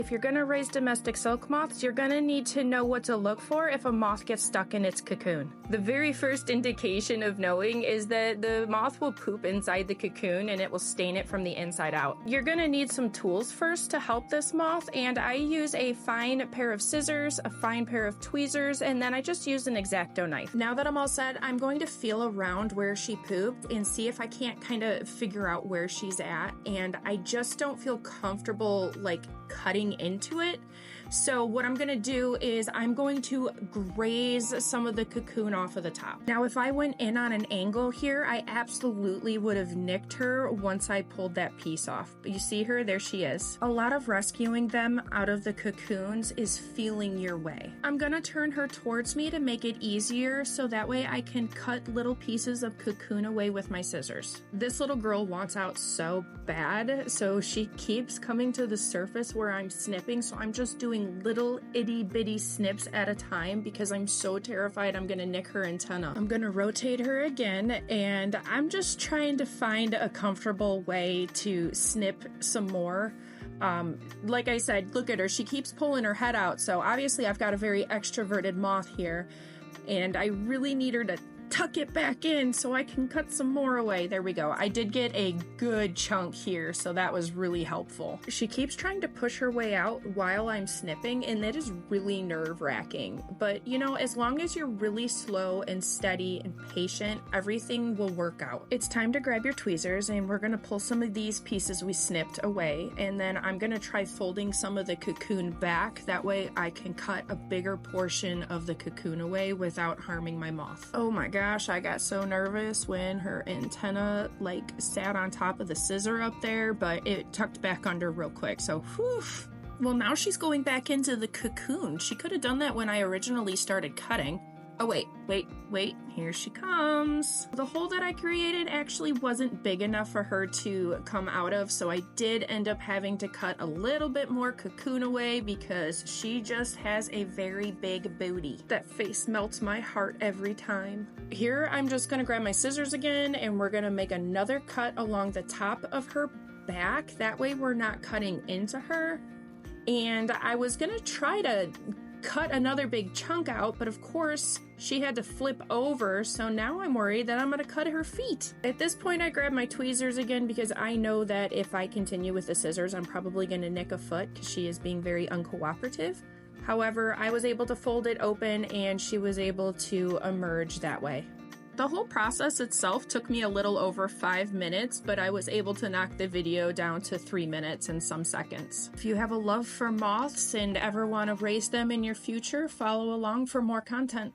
If you're gonna raise domestic silk moths, you're gonna need to know what to look for if a moth gets stuck in its cocoon. The very first indication of knowing is that the moth will poop inside the cocoon and it will stain it from the inside out. You're gonna need some tools first to help this moth, and I use a fine pair of scissors, a fine pair of tweezers, and then I just use an X-Acto knife. Now that I'm all set, I'm going to feel around where she pooped and see if I can't kind of figure out where she's at, and I just don't feel comfortable like cutting into it. So what I'm gonna do is I'm going to graze some of the cocoon off of the top. Now, if I went in on an angle here, I absolutely would have nicked her once I pulled that piece off. But you see her? There she is. A lot of rescuing them out of the cocoons is feeling your way. I'm gonna turn her towards me to make it easier so that way I can cut little pieces of cocoon away with my scissors. This little girl wants out so bad, so she keeps coming to the surface where I'm snipping, so I'm just doing little itty bitty snips at a time because I'm so terrified I'm gonna nick her antenna. I'm gonna rotate her again, and I'm just trying to find a comfortable way to snip some more. Like I said, look at her, she keeps pulling her head out, so obviously I've got a very extroverted moth here, and I really need her to tuck it back in so I can cut some more away. There we go. I did get a good chunk here, so that was really helpful. She keeps trying to push her way out while I'm snipping, and that is really nerve-wracking. But you know, as long as you're really slow and steady and patient, everything will work out. It's time to grab your tweezers, and we're gonna pull some of these pieces we snipped away, and then I'm gonna try folding some of the cocoon back. That way I can cut a bigger portion of the cocoon away without harming my moth. Oh my gosh, I got so nervous when her antenna like sat on top of the scissor up there, but it tucked back under real quick, so whew. Well, now she's going back into the cocoon. She could have done that when I originally started cutting. Oh wait, here she comes. The hole that I created actually wasn't big enough for her to come out of, so I did end up having to cut a little bit more cocoon away because she just has a very big booty. That face melts my heart every time. Here, I'm just gonna grab my scissors again, and we're gonna make another cut along the top of her back. That way we're not cutting into her. And I was gonna try to cut another big chunk out, but of course she had to flip over, so now I'm worried that I'm gonna cut her feet. At this point, I grab my tweezers again because I know that if I continue with the scissors, I'm probably gonna nick a foot because she is being very uncooperative. However, I was able to fold it open and she was able to emerge that way. The whole process itself took me a little over 5 minutes, but I was able to knock the video down to 3 minutes and some seconds. If you have a love for moths and ever want to raise them in your future, follow along for more content.